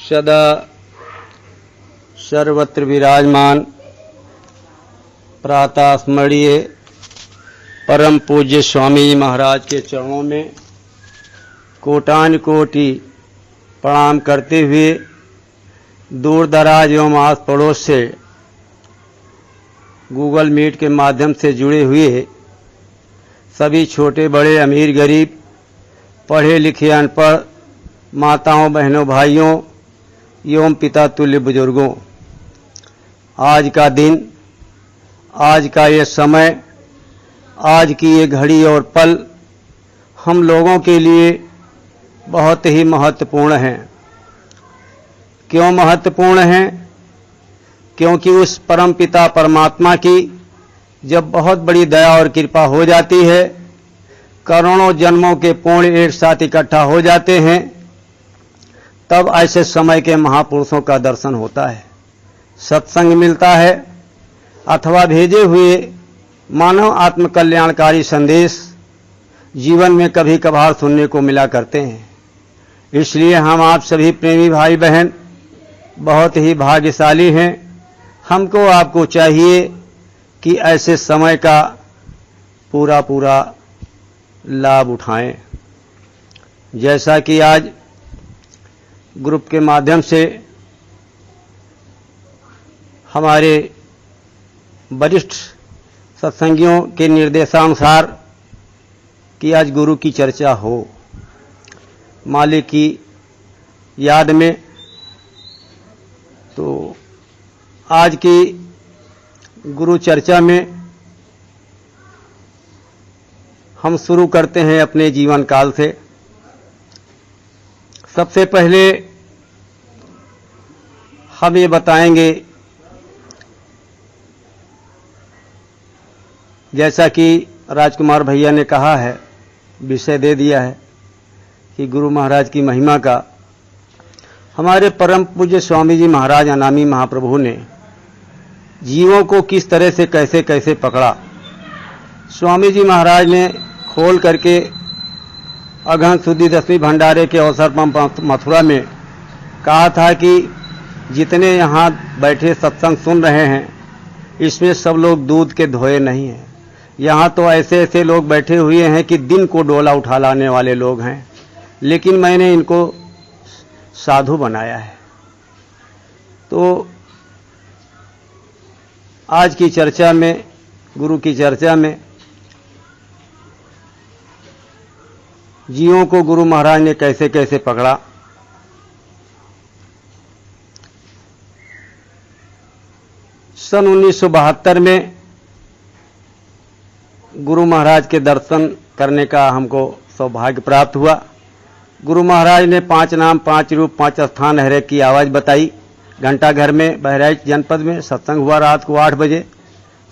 सदा सर्वत्र विराजमान प्रातः स्मरणीय परम पूज्य स्वामी जी महाराज के चरणों में कोटान कोटि प्रणाम करते हुए दूर दराज एवं आस पड़ोस से गूगल मीट के माध्यम से जुड़े हुए सभी छोटे बड़े अमीर गरीब पढ़े लिखे अनपढ़ माताओं बहनों भाइयों एवं पिता तुल्य बुजुर्गों, आज का दिन, आज का ये समय, आज की ये घड़ी और पल हम लोगों के लिए बहुत ही महत्वपूर्ण हैं। क्यों महत्वपूर्ण हैं? क्योंकि उस परम पिता परमात्मा की जब बहुत बड़ी दया और कृपा हो जाती है, करोड़ों जन्मों के पुण्य एक साथ इकट्ठा हो जाते हैं, तब ऐसे समय के महापुरुषों का दर्शन होता है, सत्संग मिलता है अथवा भेजे हुए मानव आत्मकल्याणकारी संदेश जीवन में कभी कभार सुनने को मिला करते हैं। इसलिए हम आप सभी प्रेमी भाई बहन बहुत ही भाग्यशाली हैं। हमको आपको चाहिए कि ऐसे समय का पूरा पूरा लाभ उठाएं। जैसा कि आज ग्रुप के माध्यम से हमारे वरिष्ठ सत्संगियों के निर्देशानुसार कि आज गुरु की चर्चा हो, मालिक की याद में, तो आज की गुरु चर्चा में हम शुरू करते हैं अपने जीवन काल से। सबसे पहले हम ये बताएंगे, जैसा कि राजकुमार भैया ने कहा है, विषय दे दिया है कि गुरु महाराज की महिमा का हमारे परम पूज्य स्वामी जी महाराज अनामी महाप्रभु ने जीवों को किस तरह से कैसे कैसे पकड़ा। स्वामी जी महाराज ने खोल करके अगहन सुदी 10वीं भंडारे के अवसर पर मथुरा में कहा था कि जितने यहाँ बैठे सत्संग सुन रहे हैं, इसमें सब लोग दूध के धोए नहीं हैं। यहाँ तो ऐसे ऐसे लोग बैठे हुए हैं कि दिन को डोला उठा लाने वाले लोग हैं, लेकिन मैंने इनको साधु बनाया है। तो आज की चर्चा में, गुरु की चर्चा में, जीवों को गुरु महाराज ने कैसे कैसे पकड़ा। सन 1972 में गुरु महाराज के दर्शन करने का हमको सौभाग्य प्राप्त हुआ। गुरु महाराज ने 5 नाम 5 रूप 5 स्थान हर एक की आवाज बताई। घंटाघर में बहराइच जनपद में सत्संग हुआ रात को 8 बजे।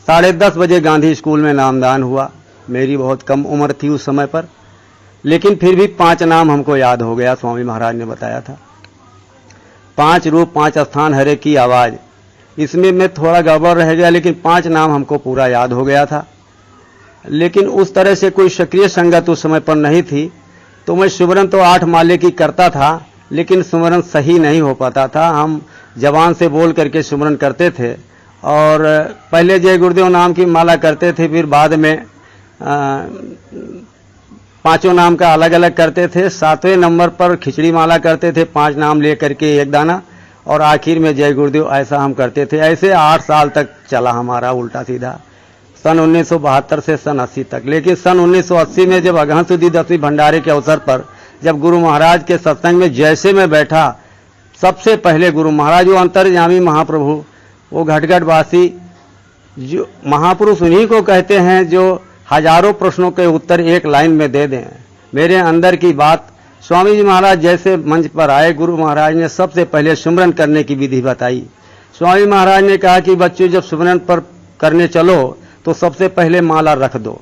10:30 बजे गांधी स्कूल में नामदान हुआ। मेरी बहुत कम उम्र थी उस समय पर, लेकिन फिर भी 5 नाम हमको याद हो गया। स्वामी महाराज ने बताया था 5 रूप 5 स्थान हर एक की आवाज। इसमें मैं थोड़ा गड़बड़ रह गया, लेकिन 5 नाम हमको पूरा याद हो गया था। लेकिन उस तरह से कोई सक्रिय संगत उस समय पर नहीं थी, तो मैं सुमरन तो 8 माले की करता था, लेकिन सुमरन सही नहीं हो पाता था। हम जबान से बोल करके सुमरन करते थे, और पहले जय गुरुदेव नाम की माला करते थे, फिर बाद में 5 नाम का अलग अलग करते थे। 7वें नंबर पर खिचड़ी माला करते थे, 5 नाम ले करके एक दाना, और आखिर में जय गुरुदेव, ऐसा हम करते थे। ऐसे 8 साल तक चला हमारा उल्टा सीधा, सन 1972 से सन 80 तक। लेकिन सन 1980 में जब अगहन सुदी 10वीं भंडारे के अवसर पर जब गुरु महाराज के सत्संग में जैसे मैं बैठा, सबसे पहले गुरु महाराज, वो अंतर्यामी महाप्रभु, वो घटघटवासी, जो महापुरुष उन्हीं को कहते हैं जो हजारों प्रश्नों के उत्तर एक लाइन में दे दें। मेरे अंदर की बात, स्वामी जी महाराज जैसे मंच पर आए, गुरु महाराज ने सबसे पहले सुमरन करने की विधि बताई। स्वामी महाराज ने कहा कि बच्चों, जब सुमरन पर करने चलो तो सबसे पहले माला रख दो,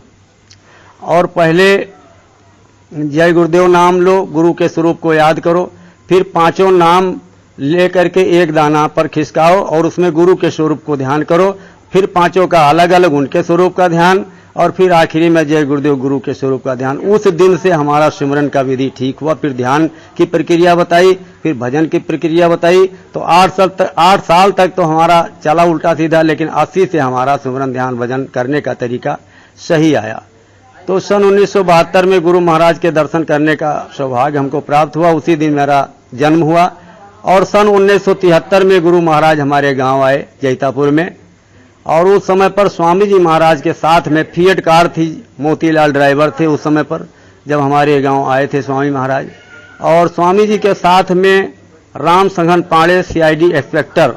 और पहले जय गुरुदेव नाम लो, गुरु के स्वरूप को याद करो, फिर 5 नाम ले करके एक दाना पर खिसकाओ और उसमें गुरु के स्वरूप को ध्यान करो, फिर 5 का अलग अलग उनके स्वरूप का ध्यान, और फिर आखिरी में जय गुरुदेव गुरु के स्वरूप का ध्यान। उस दिन से हमारा सिमरन का विधि ठीक हुआ। फिर ध्यान की प्रक्रिया बताई, फिर भजन की प्रक्रिया बताई। तो 8 साल तक तो हमारा चला उल्टा सीधा, लेकिन 80 से हमारा सिमरन ध्यान भजन करने का तरीका सही आया। तो सन 1972 में गुरु महाराज के दर्शन करने का सौभाग्य हमको प्राप्त हुआ। उसी दिन मेरा जन्म हुआ। और सन 1973 में गुरु महाराज हमारे गांव आए जैतापुर में, और उस समय पर स्वामी जी महाराज के साथ में फिएट कार थी, मोतीलाल ड्राइवर थे उस समय पर जब हमारे गांव आए थे स्वामी महाराज। और स्वामी जी के साथ में राम संघन पांडे सीआईडी इंस्पेक्टर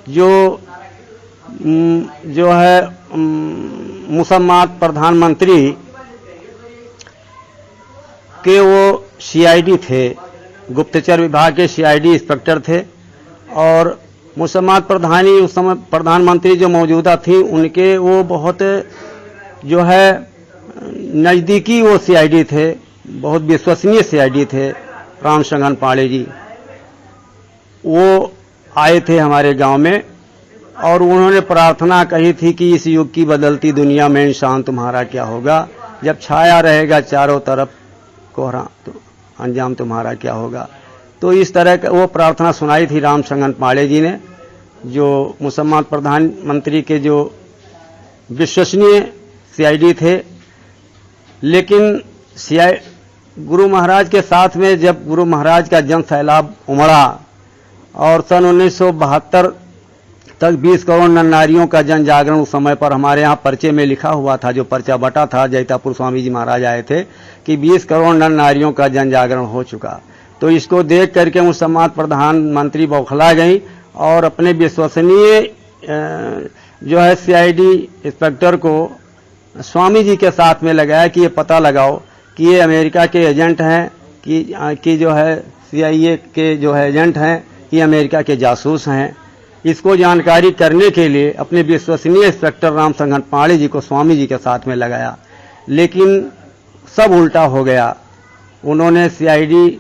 जो है मुसम्मात प्रधानमंत्री के वो सीआईडी थे, गुप्तचर विभाग के सीआईडी इंस्पेक्टर थे। और मुसम्मात प्रधानी उस समय प्रधानमंत्री जो मौजूदा थी उनके वो बहुत जो है नज़दीकी वो सीआईडी थे, बहुत विश्वसनीय सीआईडी थे राम संघन पांडे जी। वो आए थे हमारे गांव में और उन्होंने प्रार्थना कही थी कि इस युग की बदलती दुनिया में इंसान तुम्हारा क्या होगा, जब छाया रहेगा चारों तरफ कोहरा तो अंजाम तुम्हारा क्या होगा। तो इस तरह का वो प्रार्थना सुनाई थी राम संघन पांडे जी ने, जो मुसम्मात प्रधानमंत्री के जो विश्वसनीय सीआईडी थे। लेकिन गुरु महाराज के साथ में जब गुरु महाराज का जन सैलाब उमड़ा और सन 1972 तक 20 करोड़ नर नारियों का जन जागरण उस समय पर हमारे यहाँ पर्चे में लिखा हुआ था, जो पर्चा बटा था जैतापुर स्वामी जी महाराज आए थे कि 20 करोड़ नर नारियों का जन जागरण हो चुका। तो इसको देख करके मुसम्मात प्रधानमंत्री बौखला गई और अपने विश्वसनीय जो है सीआईडी इंस्पेक्टर को स्वामी जी के साथ में लगाया कि ये पता लगाओ कि ये अमेरिका के एजेंट हैं कि जो है CIA के जो है एजेंट हैं, कि अमेरिका के जासूस हैं। इसको जानकारी करने के लिए अपने विश्वसनीय इंस्पेक्टर राम संघन पांडे जी को स्वामी जी के साथ में लगाया, लेकिन सब उल्टा हो गया। उन्होंने सीआईडी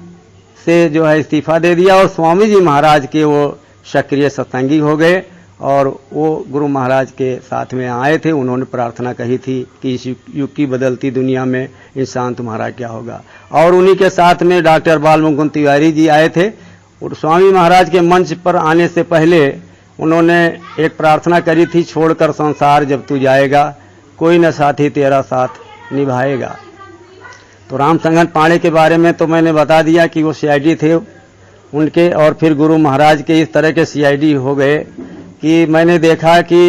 से जो है इस्तीफा दे दिया और स्वामी जी महाराज के वो सक्रिय सत्संगी हो गए और वो गुरु महाराज के साथ में आए थे। उन्होंने प्रार्थना कही थी कि इस युग की बदलती दुनिया में इंसान तुम्हारा क्या होगा। और उन्हीं के साथ में डॉक्टर बाल मुकुंद तिवारी जी आए थे। और स्वामी महाराज के मंच पर आने से पहले उन्होंने एक प्रार्थना करी थी, छोड़कर संसार जब तू जाएगा कोई न साथी तेरा साथ निभाएगा। तो राम संघन पांडे के बारे में तो मैंने बता दिया कि वो सीआईडी थे उनके, और फिर गुरु महाराज के इस तरह के सीआईडी हो गए कि मैंने देखा कि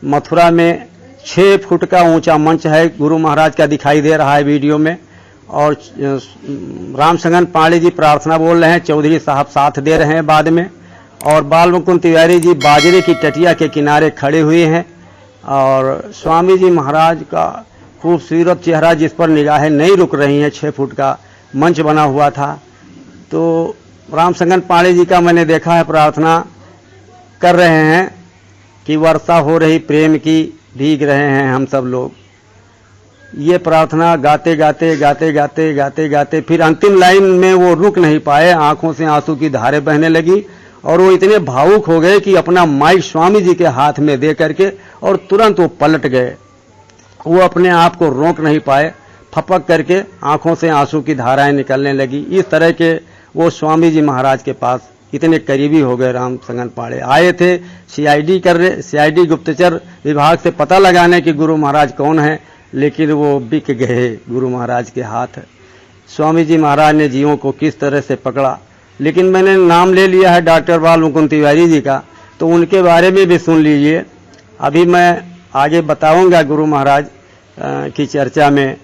मथुरा में 6 फुट का ऊंचा मंच है, गुरु महाराज का दिखाई दे रहा है वीडियो में, और राम संघन पांडे जी प्रार्थना बोल रहे हैं, चौधरी साहब साथ दे रहे हैं बाद में, और बाल मुकुंद तिवारी जी बाजरे की टटिया के किनारे खड़े हुए हैं। और स्वामी जी महाराज का खूबसूरत चेहरा जिस पर निगाहें नहीं रुक रही हैं, 6 फुट का मंच बना हुआ था। तो राम संघन पांडे जी का मैंने देखा है प्रार्थना कर रहे हैं कि वर्षा हो रही प्रेम की, भीग रहे हैं हम सब लोग। ये प्रार्थना गाते गाते गाते गाते गाते गाते फिर अंतिम लाइन में वो रुक नहीं पाए, आंखों से आंसू की धारें बहने लगी और वो इतने भावुक हो गए कि अपना माइक स्वामी जी के हाथ में दे करके और तुरंत वो पलट गए। वो अपने आप को रोक नहीं पाए, फपक करके आंखों से आंसू की धाराएं निकलने लगी। इस तरह के वो स्वामी जी महाराज के पास इतने करीबी हो गए। राम संघन पांडे आए थे सीआईडी गुप्तचर विभाग से पता लगाने कि गुरु महाराज कौन है, लेकिन वो बिक गए गुरु महाराज के हाथ। स्वामी जी महाराज ने जीवों को किस तरह से पकड़ा। लेकिन मैंने नाम ले लिया है डॉक्टर बाल मुकुंद तिवारी जी का, तो उनके बारे में भी सुन लीजिए। अभी मैं आगे बताऊंगा गुरु महाराज की चर्चा में।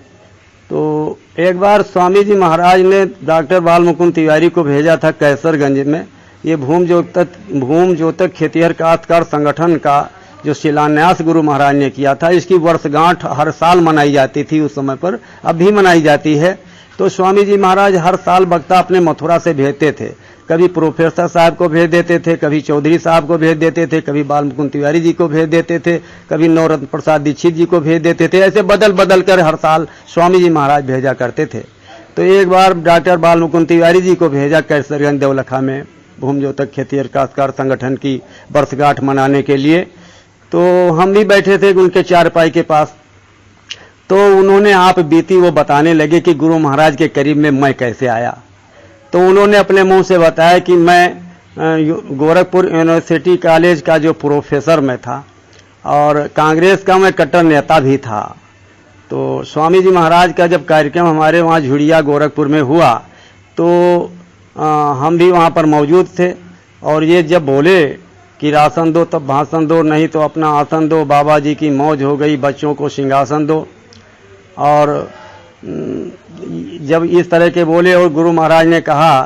तो एक बार स्वामी जी महाराज ने डॉक्टर बाल मुकुंद तिवारी को भेजा था कैसरगंज में। ये भूम ज्योतक खेतिहर काश्तकार संगठन का जो शिलान्यास गुरु महाराज ने किया था, इसकी वर्षगांठ हर साल मनाई जाती थी उस समय पर, अब भी मनाई जाती है। तो स्वामी जी महाराज हर साल वक्ता अपने मथुरा से भेजते थे। कभी प्रोफेसर साहब को भेज देते थे, कभी चौधरी साहब को भेज देते थे, कभी बाल मुकुंद तिवारी जी को भेज देते थे, कभी नवरत्न प्रसाद दीक्षित जी को भेज देते थे। ऐसे बदल बदल कर हर साल स्वामी जी महाराज भेजा करते थे। तो एक बार डॉक्टर बाल मुकुंद तिवारी जी को भेजा कैसरगंज देवलखा में भूम ज्योतक खेतिहर काश्तकार संगठन की वर्षगांठ मनाने के लिए। तो हम भी बैठे थे उनके चारपाई के पास। तो उन्होंने आप बीती वो बताने लगे कि गुरु महाराज के करीब में मैं कैसे आया। तो उन्होंने अपने मुंह से बताया कि मैं गोरखपुर यूनिवर्सिटी कॉलेज का जो प्रोफेसर मैं था और कांग्रेस का मैं कट्टर नेता भी था। तो स्वामी जी महाराज का जब कार्यक्रम हमारे वहाँ झुड़िया गोरखपुर में हुआ तो हम भी वहाँ पर मौजूद थे और ये जब बोले कि राशन दो तब भाषण दो, नहीं तो अपना आसन दो, बाबा जी की मौज हो गई, बच्चों को सिंहासन दो। और जब इस तरह के बोले और गुरु महाराज ने कहा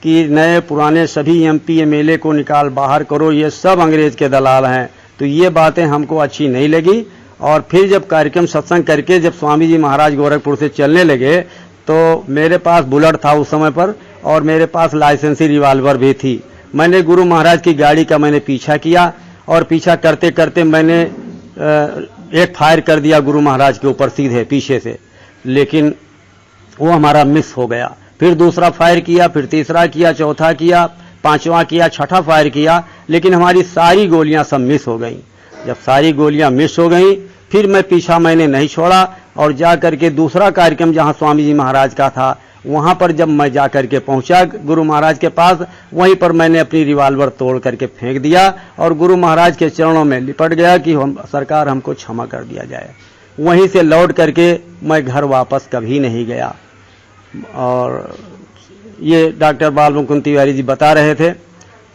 कि नए पुराने सभी एमपी एमएलए को निकाल बाहर करो, ये सब अंग्रेज के दलाल हैं। तो ये बातें हमको अच्छी नहीं लगी। और फिर जब कार्यक्रम सत्संग करके जब स्वामी जी महाराज गोरखपुर से चलने लगे तो मेरे पास बुलेट था उस समय पर और मेरे पास लाइसेंसी रिवाल्वर भी थी। मैंने गुरु महाराज की गाड़ी का मैंने पीछा किया और पीछा करते करते मैंने एक फायर कर दिया गुरु महाराज के ऊपर सीधे पीछे से, लेकिन वो हमारा मिस हो गया। फिर दूसरा फायर किया, फिर तीसरा किया, चौथा किया, पांचवा किया, छठा फायर किया, लेकिन हमारी सारी गोलियां सब मिस हो गईं। जब सारी गोलियां मिस हो गईं फिर मैं पीछा मैंने नहीं छोड़ा और जा करके दूसरा कार्यक्रम जहां स्वामी जी महाराज का था वहां पर जब मैं जा करके पहुंचा गुरु महाराज के पास, वहीं पर मैंने अपनी रिवाल्वर तोड़ करके फेंक दिया और गुरु महाराज के चरणों में लिपट गया कि सरकार हमको क्षमा कर दिया जाए। वहीं से लौट करके मैं घर वापस कभी नहीं गया। और ये डॉक्टर बाल मुकुंद तिवारी जी बता रहे थे।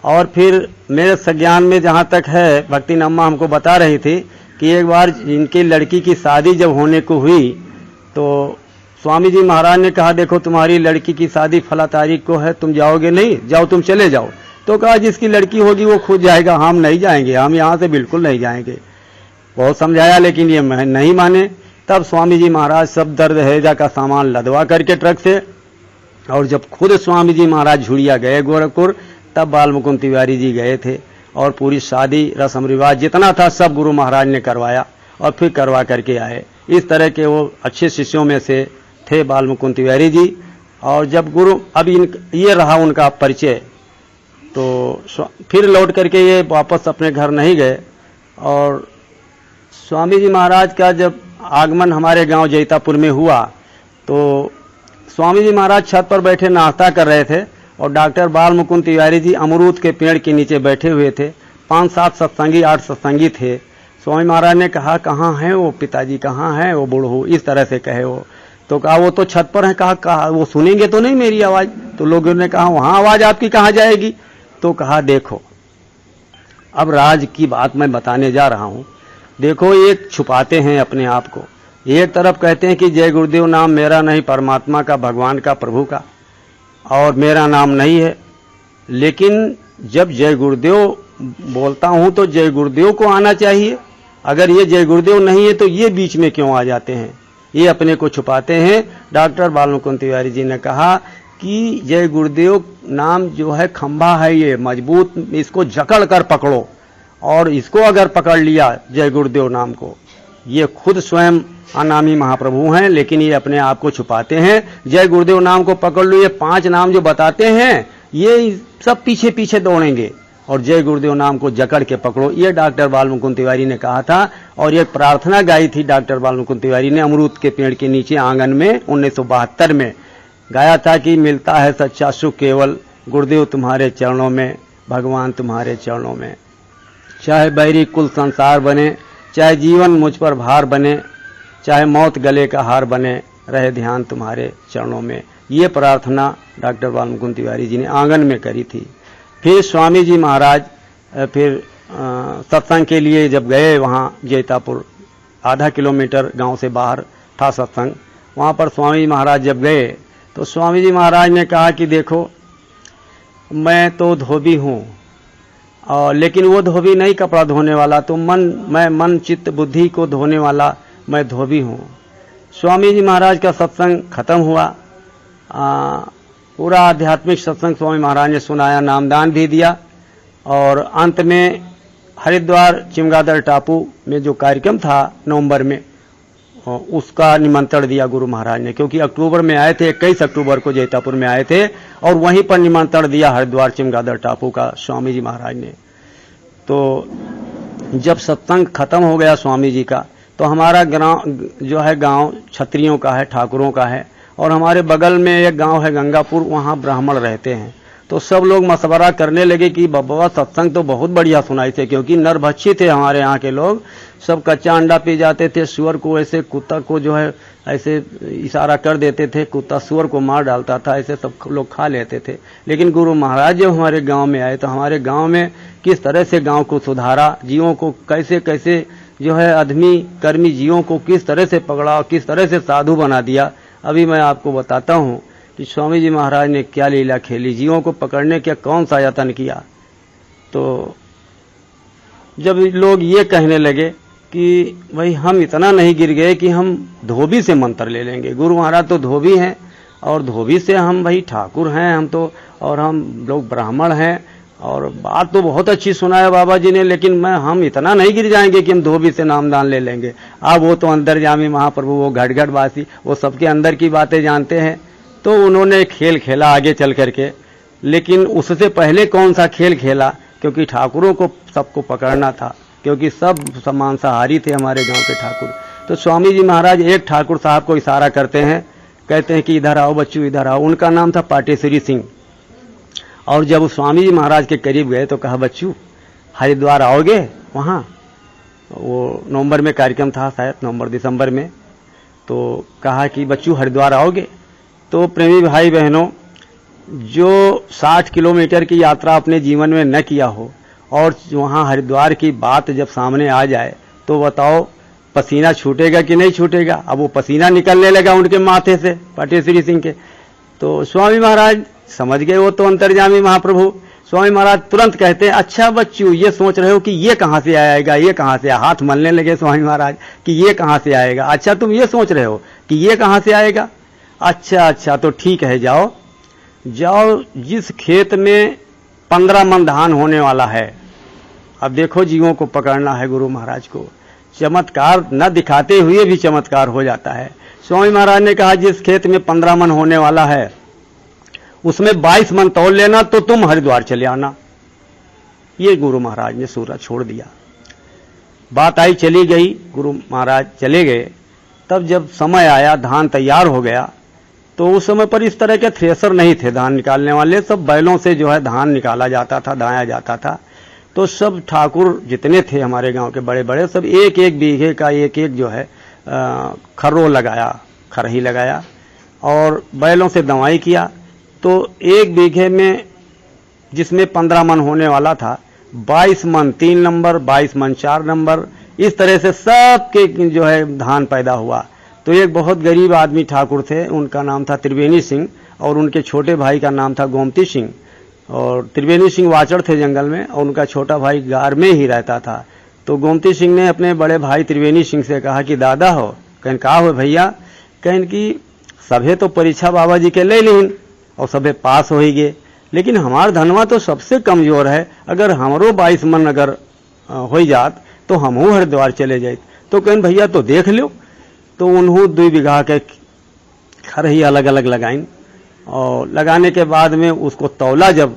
और फिर मेरे संज्ञान में जहां तक है, भक्ति नम्मा हमको बता रही थी कि एक बार इनकी लड़की की शादी जब होने को हुई तो स्वामी जी महाराज ने कहा देखो तुम्हारी लड़की की शादी फला तारीख को है, तुम जाओगे नहीं, जाओ तुम चले जाओ। तो कहा जिसकी लड़की होगी वो खुद जाएगा, हम नहीं जाएंगे, हम यहाँ से बिल्कुल नहीं जाएंगे। बहुत समझाया लेकिन ये नहीं माने। तब स्वामी जी महाराज सब दर्द हैजा का सामान लदवा करके ट्रक से, और जब खुद स्वामी जी महाराज झुड़िया गए गोरखपुर तब बाल मुकुंद तिवारी जी गए थे और पूरी शादी रस्म रिवाज जितना था सब गुरु महाराज ने करवाया और फिर करवा करके आए। इस तरह के वो अच्छे शिष्यों में से थे बाल मुकुंद तिवारी जी। और जब गुरु अब ये रहा उनका परिचय, तो फिर लौट करके ये वापस अपने घर नहीं गए। और स्वामी जी महाराज का जब आगमन हमारे गांव जैतापुर में हुआ तो स्वामी जी महाराज छत पर बैठे नाश्ता कर रहे थे और डॉक्टर बाल मुकुंद तिवारी जी अमरूद के पेड़ के नीचे बैठे हुए थे। 5-7 सत्संगी 8 सत्संगी थे। स्वामी महाराज ने कहा कहाँ हैं वो पिताजी, कहाँ हैं वो बूढ़ू, इस तरह से कहे वो। तो कहा वो तो छत पर है। कहा वो सुनेंगे तो नहीं मेरी आवाज। तो लोगों ने कहा वहां आवाज आपकी कहाँ जाएगी। तो कहा देखो अब राज की बात मैं बताने जा रहा हूं। देखो एक छुपाते हैं अपने आप को, एक तरफ कहते हैं कि जय गुरुदेव नाम मेरा नहीं, परमात्मा का, भगवान का, प्रभु का, और मेरा नाम नहीं है। लेकिन जब जय गुरुदेव बोलता हूं तो जय गुरुदेव को आना चाहिए। अगर ये जय गुरुदेव नहीं है तो ये बीच में क्यों आ जाते हैं, ये अपने को छुपाते हैं। डॉक्टर बाल मुकुंद तिवारी जी ने कहा कि जय गुरुदेव नाम जो है खंभा है, ये मजबूत, इसको जकड़ कर पकड़ो। और इसको अगर पकड़ लिया जय गुरुदेव नाम को, ये खुद स्वयं अनामी महाप्रभु हैं लेकिन ये अपने आप को छुपाते हैं। जय गुरुदेव नाम को पकड़ लो, ये 5 नाम जो बताते हैं ये सब पीछे पीछे दौड़ेंगे, और जय गुरुदेव नाम को जकड़ के पकड़ो। ये डॉक्टर बाल मुकुंद तिवारी ने कहा था। और ये प्रार्थना गाई थी डॉक्टर बाल मुकुंद तिवारी ने अमरूद के पेड़ के नीचे आंगन में 1972 में गाया था कि मिलता है सच्चा सुख केवल गुरुदेव तुम्हारे चरणों में, भगवान तुम्हारे चरणों में। चाहे बैरी कुल संसार बने, चाहे जीवन मुझ पर भार बने, चाहे मौत गले का हार बने, रहे ध्यान तुम्हारे चरणों में। ये प्रार्थना डॉक्टर बाल मुकुंद तिवारी जी ने आंगन में करी थी। फिर स्वामी जी महाराज फिर सत्संग के लिए जब गए वहाँ जैतापुर, आधा किलोमीटर गांव से बाहर था सत्संग, वहाँ पर स्वामी जी महाराज जब गए तो स्वामी जी महाराज ने कहा कि देखो मैं तो धोबी हूँ, लेकिन वो धोबी नहीं कपड़ा धोने वाला, तो मैं मन चित्त बुद्धि को धोने वाला मैं धोबी हूँ। स्वामी जी महाराज का सत्संग खत्म हुआ। पूरा आध्यात्मिक सत्संग स्वामी महाराज ने सुनाया, नामदान भी दिया। और अंत में हरिद्वार चिमगादड़ टापू में जो कार्यक्रम था नवंबर में, उसका निमंत्रण दिया गुरु महाराज ने, क्योंकि अक्टूबर में आए थे, 21 अक्टूबर को जैतापुर में आए थे, और वहीं पर निमंत्रण दिया हरिद्वार चिमगादड़ टापू का स्वामी जी महाराज ने। तो जब सत्संग खत्म हो गया स्वामी जी का, तो हमारा गांव जो है गांव क्षत्रियों का है, ठाकुरों का है, और हमारे बगल में एक गांव है गंगापुर, वहां ब्राह्मण रहते हैं। तो सब लोग मशवरा करने लगे कि बाबा सत्संग तो बहुत बढ़िया सुनाई थे, क्योंकि नरभक्षी थे हमारे यहाँ के लोग, सब कच्चा अंडा पी जाते थे, सुअर को ऐसे, कुत्ता को जो है ऐसे इशारा कर देते थे, कुत्ता सुअर को मार डालता था, ऐसे सब लोग खा लेते थे। लेकिन गुरु महाराज जब हमारे गांव में आए तो हमारे गांव में किस तरह से गांव को सुधारा, जीवों को कैसे कैसे जो है आदमी कर्मी जीवों को किस तरह से पकड़ा, किस तरह से साधु बना दिया, अभी मैं आपको बताता हूँ कि स्वामी जी महाराज ने क्या लीला खेली, जीवों को पकड़ने का कौन सा यत्न किया। तो जब लोग ये कहने लगे कि भाई हम इतना नहीं गिर गए कि हम धोबी से मंत्र ले लेंगे, गुरु महाराज तो धोबी हैं और धोबी से हम भाई ठाकुर हैं हम तो, और हम लोग ब्राह्मण हैं, और बात तो बहुत अच्छी सुनाया बाबा जी ने, लेकिन हम इतना नहीं गिर जाएंगे कि हम धोबी से नामदान ले लेंगे। अब वो तो अंतर्यामी महाप्रभु, वो घटघट वासी, वो सबके अंदर की बातें जानते हैं। तो उन्होंने खेल खेला आगे चल करके, लेकिन उससे पहले कौन सा खेल खेला, क्योंकि ठाकुरों को सबको पकड़ना था, क्योंकि सब मांसाहारी थे हमारे गांव के ठाकुर। तो स्वामी जी महाराज एक ठाकुर साहब को इशारा करते हैं, कहते हैं कि इधर आओ बच्चू, इधर आओ। उनका नाम था पाटेश्वरी सिंह। और जब स्वामी जी महाराज के करीब गए तो कहा, बच्चू हरिद्वार आओगे? वहाँ वो नवंबर में कार्यक्रम था, शायद नवंबर दिसंबर में। तो कहा कि बच्चू हरिद्वार आओगे? तो प्रेमी भाई बहनों, जो 60 किलोमीटर की यात्रा अपने जीवन में न किया हो और वहाँ हरिद्वार की बात जब सामने आ जाए तो बताओ पसीना छूटेगा कि नहीं छूटेगा। अब वो पसीना निकलने लगा उनके माथे से, पाटेश्वरी सिंह के। तो स्वामी महाराज समझ गए, वो तो अंतर्यामी महाप्रभु। स्वामी महाराज तुरंत कहते हैं, अच्छा बच्चू ये सोच रहे हो कि ये कहाँ से आएगा, ये कहाँ से, हाथ मलने लगे स्वामी महाराज कि ये कहाँ से आएगा। अच्छा तुम ये सोच रहे हो कि ये कहाँ से आएगा, अच्छा तो ठीक है, जाओ जाओ, जिस खेत में 15 मन धान होने वाला है। अब देखो जीवों को पकड़ना है गुरु महाराज को, चमत्कार न दिखाते हुए भी चमत्कार हो जाता है। स्वामी महाराज ने कहा, जिस खेत में 15 मन होने वाला है उसमें 22 मन तौल लेना, तो तुम हरिद्वार चले आना। ये गुरु महाराज ने सूरत छोड़ दिया। बात आई चली गई, गुरु महाराज चले गए। तब जब समय आया, धान तैयार हो गया, तो उस समय पर इस तरह के थ्रेसर नहीं थे धान निकालने वाले, सब बैलों से जो है धान निकाला जाता था, दाया जाता था। तो सब ठाकुर जितने थे हमारे गांव के बड़े बड़े, सब एक एक बीघे का एक एक जो है खर्रो लगाया, खरही लगाया और बैलों से दवाई किया। तो एक बीघे में जिसमें 15 मन होने वाला था, 22 मन 3 नंबर, 22 मन 4 नंबर, इस तरह से सबके जो है धान पैदा हुआ। तो एक बहुत गरीब आदमी ठाकुर थे, उनका नाम था त्रिवेणी सिंह, और उनके छोटे भाई का नाम था गोमती सिंह। और त्रिवेणी सिंह वाचड़ थे जंगल में, और उनका छोटा भाई गार में ही रहता था। तो गोमती सिंह ने अपने बड़े भाई त्रिवेणी सिंह से कहा कि दादा हो, कहन का हो भैया, कहन कि सभे तो परीक्षा बाबा जी के ले लीन और सभे पास हो ही गए, लेकिन हमार धनवा तो सबसे कमजोर है, अगर हमरो 22 मन अगर हो जात तो हमहू हरिद्वार चले जाए। तो कहन भैया तो देख लो। तो उन्हों 2 बीघा के खरही अलग अलग लगाइन, और लगाने के बाद में उसको तौला, जब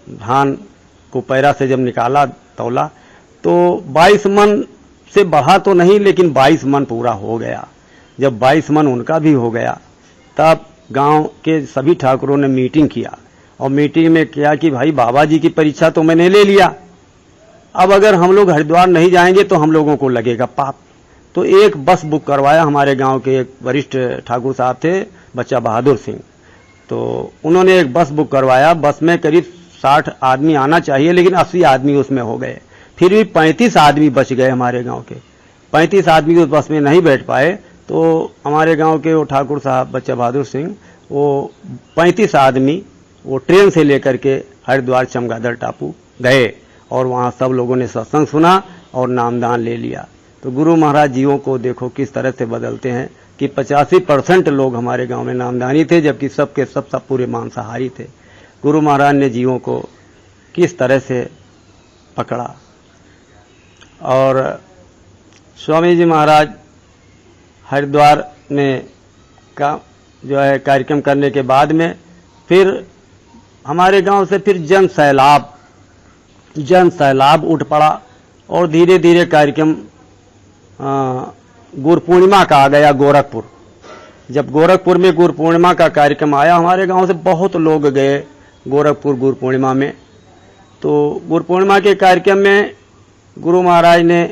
धान को पैरा से जब निकाला तौला, तो 22 मन से बढ़ा तो नहीं, लेकिन 22 मन पूरा हो गया। जब 22 मन उनका भी हो गया, तब गांव के सभी ठाकुरों ने मीटिंग किया, और मीटिंग में किया कि भाई बाबा जी की परीक्षा तो मैंने ले लिया, अब अगर हम लोग हरिद्वार नहीं जाएंगे तो हम लोगों को लगेगा पाप। तो एक बस बुक करवाया, हमारे गांव के एक वरिष्ठ ठाकुर साहब थे, बच्चा बहादुर सिंह। तो उन्होंने एक बस बुक करवाया, बस में करीब 60 आदमी आना चाहिए, लेकिन 80 आदमी उसमें हो गए। फिर भी 35 आदमी बच गए हमारे गांव के, 35 आदमी उस बस में नहीं बैठ पाए। तो हमारे गांव के वो ठाकुर साहब बच्चा बहादुर सिंह, वो 35 आदमी वो ट्रेन से लेकर के हरिद्वार चमगादड़ टापू गए, और वहां सब लोगों ने सत्संग सुना और नामदान ले लिया। तो गुरु महाराज जीवों को देखो किस तरह से बदलते हैं कि 85% लोग हमारे गांव में नामदानी थे, जबकि सबके सब पूरे मांसाहारी थे। गुरु महाराज ने जीवों को किस तरह से पकड़ा। और स्वामी जी महाराज हरिद्वार में का जो है कार्यक्रम करने के बाद में फिर हमारे गांव से फिर जन सैलाब उठ पड़ा, और धीरे धीरे कार्यक्रम गुरु पूर्णिमा का आ गया गोरखपुर। जब गोरखपुर में गुरु पूर्णिमा का कार्यक्रम आया, हमारे गांव से बहुत लोग गए गोरखपुर गुरु पूर्णिमा में। तो गुरु पूर्णिमा के कार्यक्रम में गुरु महाराज ने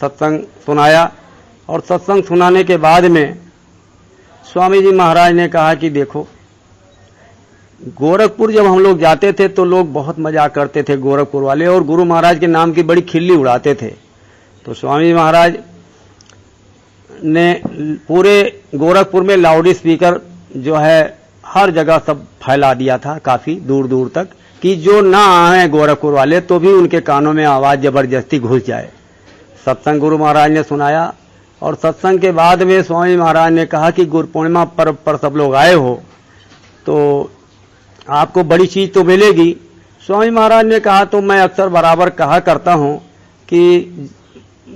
सत्संग सुनाया और सत्संग सुनाने के बाद में स्वामी जी महाराज ने कहा कि देखो, गोरखपुर जब हम लोग जाते थे तो लोग बहुत मजाक करते थे गोरखपुर वाले, और गुरु महाराज के नाम की बड़ी खिल्ली उड़ाते थे। तो स्वामी महाराज ने पूरे गोरखपुर में लाउड स्पीकर जो है हर जगह सब फैला दिया था, काफी दूर दूर तक, कि जो ना आए गोरखपुर वाले तो भी उनके कानों में आवाज जबरदस्ती घुस जाए। सत्संग गुरु महाराज ने सुनाया और सत्संग के बाद में स्वामी महाराज ने कहा कि गुरु पूर्णिमा पर्व पर सब लोग आए हो तो आपको बड़ी चीज तो मिलेगी। स्वामी महाराज ने कहा तो मैं अक्सर बराबर कहा करता हूं कि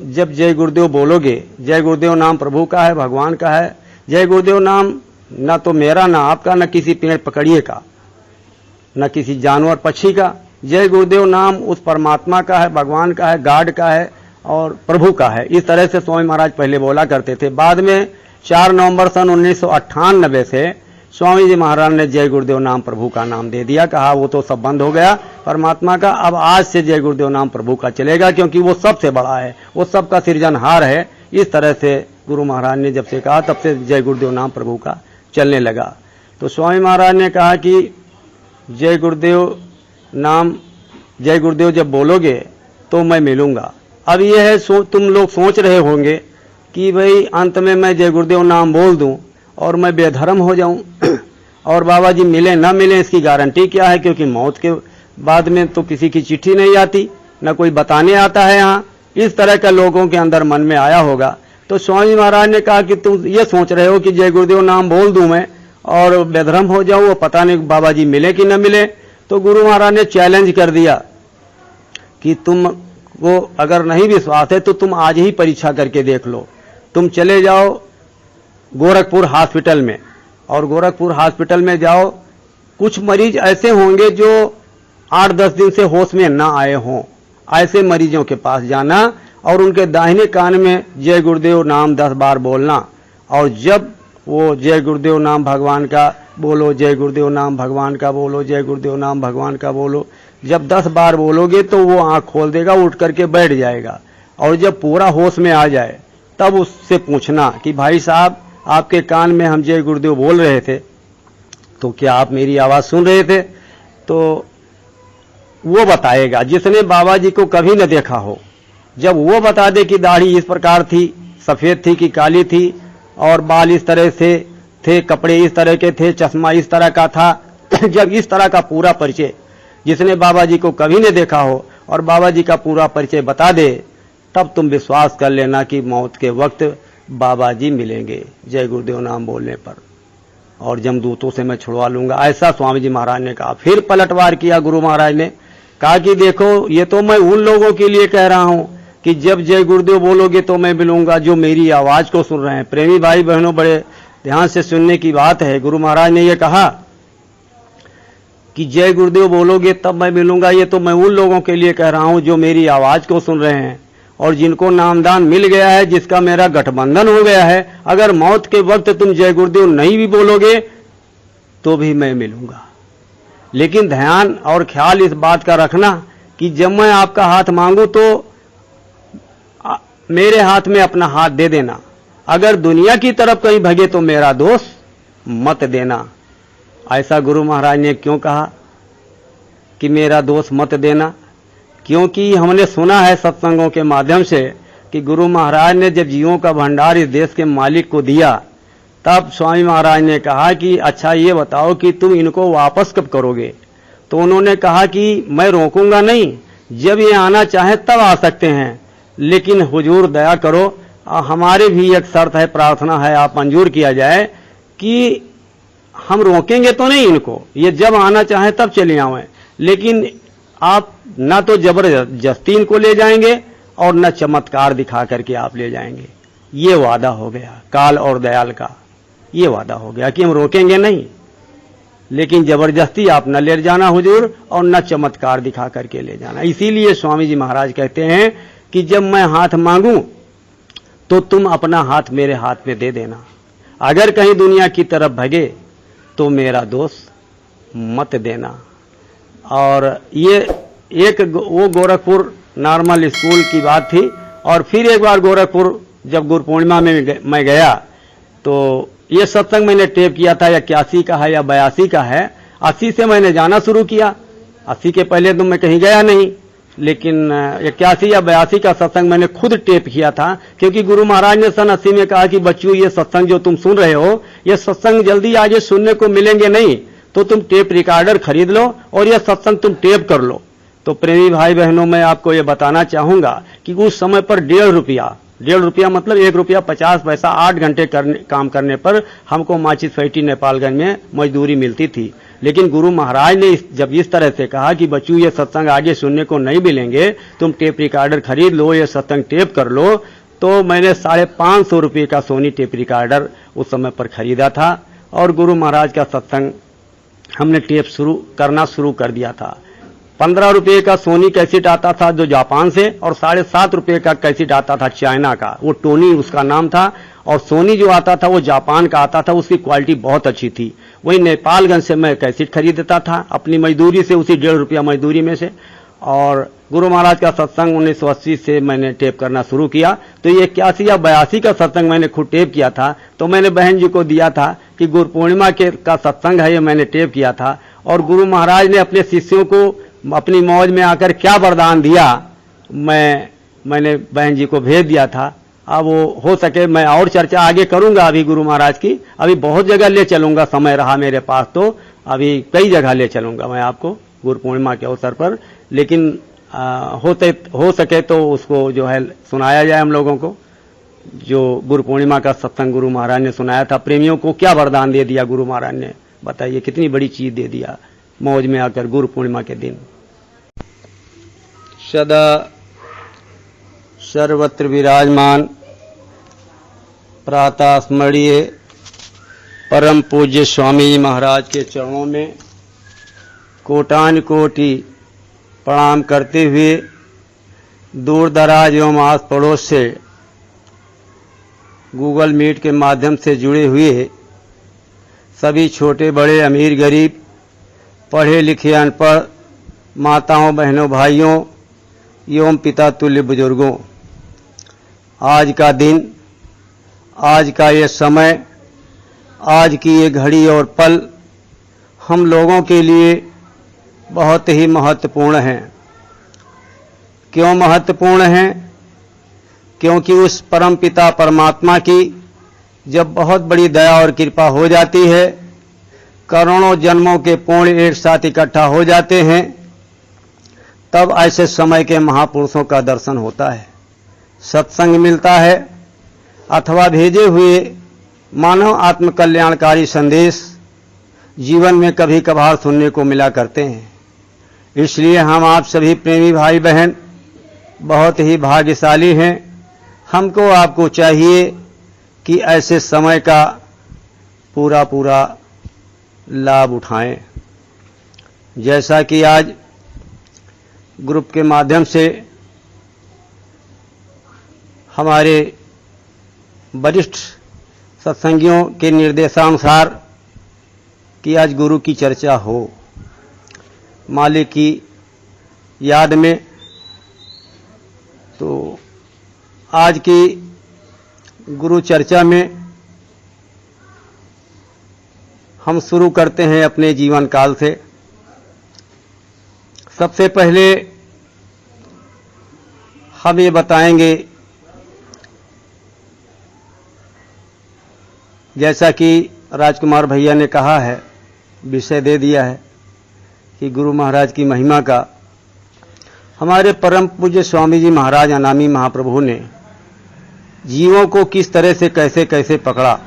जब जय गुरुदेव बोलोगे, जय गुरुदेव नाम प्रभु का है, भगवान का है, जय गुरुदेव नाम ना तो मेरा ना आपका ना किसी पेड़ पकड़िए का न किसी जानवर पक्षी का, जय गुरुदेव नाम उस परमात्मा का है, भगवान का है, गॉड का है और प्रभु का है। इस तरह से स्वामी महाराज पहले बोला करते थे। बाद में 4 नवंबर सन 1998 से स्वामी जी महाराज ने जय गुरुदेव नाम प्रभु का नाम दे दिया। कहा वो तो सब बंद हो गया परमात्मा का, अब आज से जय गुरुदेव नाम प्रभु का चलेगा, क्योंकि वो सबसे बड़ा है, वो सबका सृजनहार है। इस तरह से गुरु महाराज ने जब से कहा तब से जय गुरुदेव नाम प्रभु का चलने लगा। तो स्वामी महाराज ने कहा कि जय गुरुदेव नाम, जय गुरुदेव जब बोलोगे तो मैं मिलूंगा। अब यह है तुम लोग सोच रहे होंगे कि भाई अंत में मैं जय गुरुदेव नाम बोल दूं और मैं बेधर्म हो जाऊं और बाबा जी मिले न मिले इसकी गारंटी क्या है, क्योंकि मौत के बाद में तो किसी की चिट्ठी नहीं आती, न कोई बताने आता है। यहाँ इस तरह का लोगों के अंदर मन में आया होगा। तो स्वामी महाराज ने कहा कि तुम ये सोच रहे हो कि जय गुरुदेव नाम बोल दूं मैं और बेधर्म हो जाऊं और पता नहीं बाबा जी मिले कि न मिले। तो गुरु महाराज ने चैलेंज कर दिया कि तुमको अगर नहीं विश्वास है तो तुम आज ही परीक्षा करके देख लो। तुम चले जाओ गोरखपुर हॉस्पिटल में और गोरखपुर हॉस्पिटल में जाओ, कुछ मरीज ऐसे होंगे जो 8-10 दिन से होश में ना आए हों, ऐसे मरीजों के पास जाना और उनके दाहिने कान में जय गुरुदेव नाम 10 बार बोलना, और जब वो जय गुरुदेव नाम भगवान का बोलो, जय गुरुदेव नाम भगवान का बोलो, जय गुरुदेव नाम भगवान का बोलो, जब 10 बार बोलोगे तो वो आंख खोल देगा, उठ करके बैठ जाएगा, और जब पूरा होश में आ जाए तब उससे पूछना कि भाई साहब आपके कान में हम जय गुरुदेव बोल रहे थे, तो क्या आप मेरी आवाज सुन रहे थे? तो वो बताएगा, जिसने बाबा जी को कभी न देखा हो। जब वो बता दे कि दाढ़ी इस प्रकार थी, सफेद थी कि काली थी, और बाल इस तरह से थे, कपड़े इस तरह के थे, चश्मा इस तरह का था, जब इस तरह का पूरा परिचय जिसने बाबा जी को कभी नहीं देखा हो और बाबा जी का पूरा परिचय बता दे, तब तुम विश्वास कर लेना कि मौत के वक्त बाबा जी मिलेंगे जय गुरुदेव नाम बोलने पर, और जमदूतों से मैं छुड़वा लूंगा। ऐसा स्वामी जी महाराज ने कहा। फिर पलटवार किया गुरु महाराज ने, कहा कि देखो ये तो मैं उन लोगों के लिए कह रहा हूं कि जब जय गुरुदेव बोलोगे तो मैं मिलूंगा जो मेरी आवाज को सुन रहे हैं। प्रेमी भाई बहनों, बड़े ध्यान से सुनने की बात है। गुरु महाराज ने यह कहा कि जय गुरुदेव बोलोगे तब मैं मिलूंगा, ये तो मैं उन लोगों के लिए कह रहा हूं जो मेरी आवाज को सुन रहे हैं और जिनको नामदान मिल गया है, जिसका मेरा गठबंधन हो गया है। अगर मौत के वक्त तुम जय गुरुदेव नहीं भी बोलोगे तो भी मैं मिलूंगा। लेकिन ध्यान और ख्याल इस बात का रखना कि जब मैं आपका हाथ मांगू तो मेरे हाथ में अपना हाथ दे देना। अगर दुनिया की तरफ कहीं भगे तो मेरा दोष मत देना। ऐसा गुरु महाराज ने क्यों कहा कि मेरा दोष मत देना? क्योंकि हमने सुना है सत्संगों के माध्यम से कि गुरु महाराज ने जब जीवों का भंडार इस देश के मालिक को दिया, तब स्वामी महाराज ने कहा कि अच्छा ये बताओ कि तुम इनको वापस कब करोगे? तो उन्होंने कहा कि मैं रोकूंगा नहीं, जब ये आना चाहे तब आ सकते हैं, लेकिन हुजूर दया करो, हमारे भी एक शर्त है, प्रार्थना है, आप मंजूर किया जाए कि हम रोकेंगे तो नहीं इनको, ये जब आना चाहे तब चले आवें, लेकिन आप न तो जबरदस्ती इनको ले जाएंगे और न चमत्कार दिखा करके आप ले जाएंगे। ये वादा हो गया काल और दयाल का, ये वादा हो गया कि हम रोकेंगे नहीं, लेकिन जबरदस्ती आप न ले जाना हुजूर और न चमत्कार दिखा करके ले जाना। इसीलिए स्वामी जी महाराज कहते हैं कि जब मैं हाथ मांगूं तो तुम अपना हाथ मेरे हाथ में दे देना। अगर कहीं दुनिया की तरफ भगे तो मेरा दोष मत देना। और ये एक वो गोरखपुर नॉर्मल स्कूल की बात थी। और फिर एक बार गोरखपुर जब गुरु पूर्णिमा में मैं गया तो ये सत्संग मैंने टेप किया था, 81 का है या 82 का है। 80 से मैंने जाना शुरू किया। 80 के पहले तो मैं कहीं गया नहीं, लेकिन 81 या 82 का सत्संग मैंने खुद टेप किया था, क्योंकि गुरु महाराज ने सन 80 में कहा कि बच्चों ये सत्संग जो तुम सुन रहे हो, ये सत्संग जल्दी आगे सुनने को मिलेंगे नहीं, तो तुम टेप रिकॉर्डर खरीद लो और ये सत्संग तुम टेप कर लो। तो प्रेमी भाई बहनों, मैं आपको ये बताना चाहूंगा कि उस समय पर 1.5 रुपया मतलब 1 रुपया 50 पैसा 8 घंटे काम करने पर हमको माचिस फैक्ट्री नेपालगंज में मजदूरी मिलती थी। लेकिन गुरु महाराज ने जब इस तरह से कहा कि बच्चों ये सत्संग आगे सुनने को नहीं मिलेंगे, तुम टेप रिकॉर्डर खरीद लो, ये सत्संग टेप कर लो, तो मैंने 550 रुपये का सोनी टेप रिकॉर्डर उस समय पर खरीदा था और गुरु महाराज का सत्संग हमने टेप करना शुरू कर दिया था। 15 रुपये का सोनी कैसेट आता था जो जापान से, और 7.5 रुपये का कैसेट आता था चाइना का, वो टोनी उसका नाम था। और सोनी जो आता था वो जापान का आता था, उसकी क्वालिटी बहुत अच्छी थी। वही नेपालगंज से मैं कैसेट खरीदता था अपनी मजदूरी से, उसी 1.5 रुपया मजदूरी में से। और गुरु महाराज का सत्संग 1980 से मैंने टेप करना शुरू किया। तो ये 81 या 82 का सत्संग मैंने खुद टेप किया था, तो मैंने बहन जी को दिया था कि गुरु पूर्णिमा का सत्संग है, ये मैंने टेप किया था। और गुरु महाराज ने अपने शिष्यों को अपनी मौज में आकर क्या वरदान दिया, मैंने बहन जी को भेज दिया था। अब वो हो सके मैं और चर्चा आगे करूंगा अभी गुरु महाराज की, अभी बहुत जगह ले चलूंगा, समय रहा मेरे पास तो अभी कई जगह ले चलूंगा मैं आपको गुरु पूर्णिमा के अवसर पर। लेकिन हो सके तो उसको जो है सुनाया जाए हम लोगों को, जो गुरु पूर्णिमा का सत्संग गुरु महाराज ने सुनाया था। प्रेमियों को क्या वरदान दे दिया गुरु महाराज ने, बताइए कितनी बड़ी चीज दे दिया मौज में आकर गुरु पूर्णिमा के दिन। सदा सर्वत्र विराजमान प्रातः स्मरणीय परम पूज्य स्वामी जी महाराज के चरणों में कोटान कोटि प्रणाम करते हुए दूर दराज एवं आस पड़ोस से गूगल मीट के माध्यम से जुड़े हुए सभी छोटे बड़े अमीर गरीब पढ़े लिखे अनपढ़ माताओं बहनों भाइयों एवं पिता तुल्य बुजुर्गों, आज का दिन, आज का ये समय, आज की ये घड़ी और पल हम लोगों के लिए बहुत ही महत्वपूर्ण है। क्यों महत्वपूर्ण है? क्योंकि उस परम पिता परमात्मा की जब बहुत बड़ी दया और कृपा हो जाती है, करोड़ों जन्मों के पुण्य एक साथ इकट्ठा हो जाते हैं, तब ऐसे समय के महापुरुषों का दर्शन होता है, सत्संग मिलता है, अथवा भेजे हुए मानव आत्मकल्याणकारी संदेश जीवन में कभी कभार सुनने को मिला करते हैं। इसलिए हम आप सभी प्रेमी भाई बहन बहुत ही भाग्यशाली हैं। हमको आपको चाहिए कि ऐसे समय का पूरा लाभ उठाएं। जैसा कि आज ग्रुप के माध्यम से हमारे वरिष्ठ सत्संगियों के निर्देशानुसार कि आज गुरु की चर्चा हो, मालिक की याद में, तो आज की गुरु चर्चा में हम शुरू करते हैं अपने जीवन काल से। सबसे पहले हम ये बताएंगे, जैसा कि राजकुमार भैया ने कहा है, विषय दे दिया है कि गुरु महाराज की महिमा का हमारे परम पूज्य स्वामी जी महाराज अनामी महाप्रभु ने जीवों को किस तरह से कैसे कैसे पकड़ा।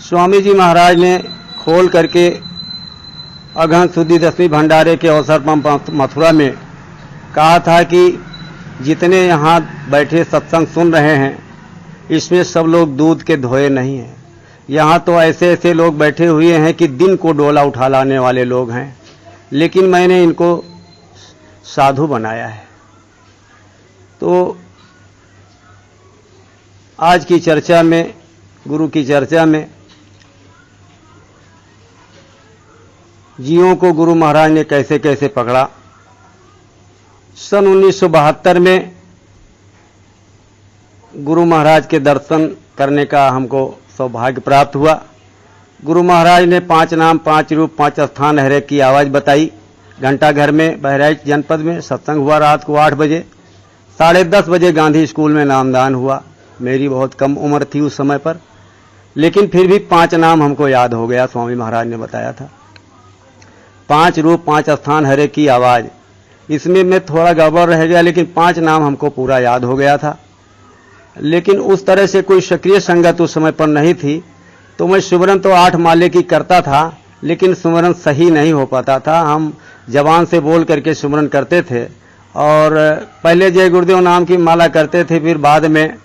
स्वामी जी महाराज ने खोल करके अगहन सुदी 10वीं भंडारे के अवसर पर मथुरा में कहा था कि जितने यहाँ बैठे सत्संग सुन रहे हैं, इसमें सब लोग दूध के धोए नहीं हैं। यहाँ तो ऐसे ऐसे लोग बैठे हुए हैं कि दिन को डोला उठा लाने वाले लोग हैं, लेकिन मैंने इनको साधु बनाया है। तो आज की चर्चा में, गुरु की चर्चा में, जीवों को गुरु महाराज ने कैसे कैसे पकड़ा। सन 1972 में गुरु महाराज के दर्शन करने का हमको सौभाग्य प्राप्त हुआ। गुरु महाराज ने 5 नाम, 5 रूप, 5 स्थान, हर एक की आवाज बताई। घंटाघर में, बहराइच जनपद में सत्संग हुआ रात को 8 बजे। 10:30 बजे गांधी स्कूल में नामदान हुआ। मेरी बहुत कम उम्र थी उस समय पर, लेकिन फिर भी 5 नाम हमको याद हो गया। स्वामी महाराज ने बताया था 5 रूप, 5 स्थान, हर एक की आवाज। इसमें मैं थोड़ा गड़बड़ रह गया, लेकिन 5 नाम हमको पूरा याद हो गया था। लेकिन उस तरह से कोई सक्रिय संगत उस समय पर नहीं थी, तो मैं सुमरन तो 8 माले की करता था, लेकिन सुमरन सही नहीं हो पाता था। हम जबान से बोल करके सुमरन करते थे, और पहले जय गुरुदेव नाम की माला करते थे, फिर बाद में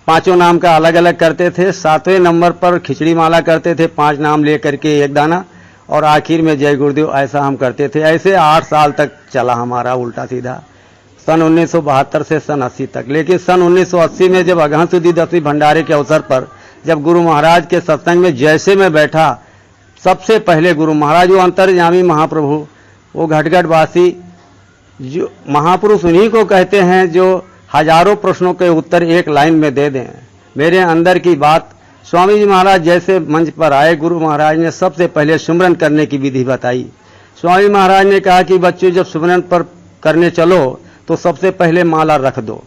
5 नाम का अलग अलग करते थे। 7वें नंबर पर खिचड़ी माला करते थे, 5 नाम ले करके एक दाना, और आखिर में जय गुरुदेव, ऐसा हम करते थे। ऐसे 8 साल तक चला हमारा उल्टा सीधा, सन 1972 से सन 80 तक। लेकिन सन 1980 में जब अगहन सुदी 10वीं भंडारे के अवसर पर जब गुरु महाराज के सत्संग में जैसे मैं बैठा, सबसे पहले गुरु महाराज, वो अंतर्यामी महाप्रभु, वो घटघटवासी, जो महापुरुष उन्हीं को कहते हैं जो हजारों प्रश्नों के उत्तर एक लाइन में दे दें। मेरे अंदर की बात स्वामी जी महाराज जैसे मंच पर आए, गुरु महाराज ने सबसे पहले सुमरन करने की विधि बताई। स्वामी महाराज ने कहा कि बच्चों, जब सुमरन पर करने चलो तो सबसे पहले माला रख दो,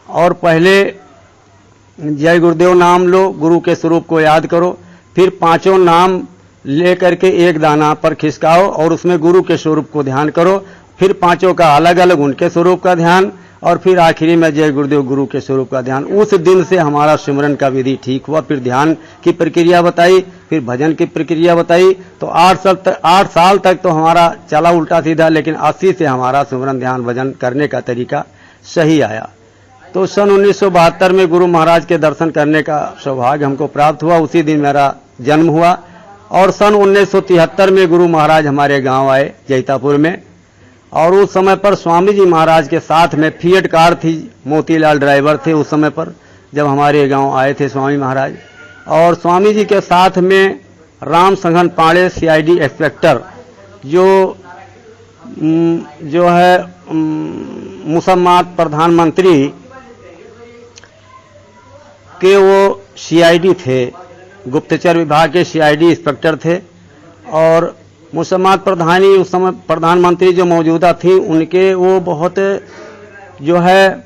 और पहले जय गुरुदेव नाम लो, गुरु के स्वरूप को याद करो, फिर 5 नाम ले करके एक दाना पर खिसकाओ और उसमें गुरु के स्वरूप को ध्यान करो, फिर 5 का अलग अलग उनके स्वरूप का ध्यान, और फिर आखिरी में जय गुरुदेव गुरु के स्वरूप का ध्यान। उस दिन से हमारा सिमरन का विधि ठीक हुआ। फिर ध्यान की प्रक्रिया बताई, फिर भजन की प्रक्रिया बताई। तो 8 साल तक तो हमारा चला उल्टा सीधा, लेकिन 80 से हमारा सिमरन ध्यान भजन करने का तरीका सही आया। तो सन 1972 में गुरु महाराज के दर्शन करने का सौभाग्य हमको प्राप्त हुआ। उसी दिन मेरा जन्म हुआ, और सन 1973 में गुरु महाराज हमारे गांव आए जैतापुर में, और उस समय पर स्वामी जी महाराज के साथ में फिएट कार थी, मोतीलाल ड्राइवर थे उस समय पर जब हमारे गांव आए थे स्वामी महाराज। और स्वामी जी के साथ में राम संघन पांडे, सीआईडी इंस्पेक्टर, जो है मुसम्मात प्रधानमंत्री के वो सीआईडी थे, गुप्तचर विभाग के सीआईडी इंस्पेक्टर थे। और मुसम्मात प्रधानी उस समय प्रधानमंत्री जो मौजूदा थी, उनके वो बहुत जो है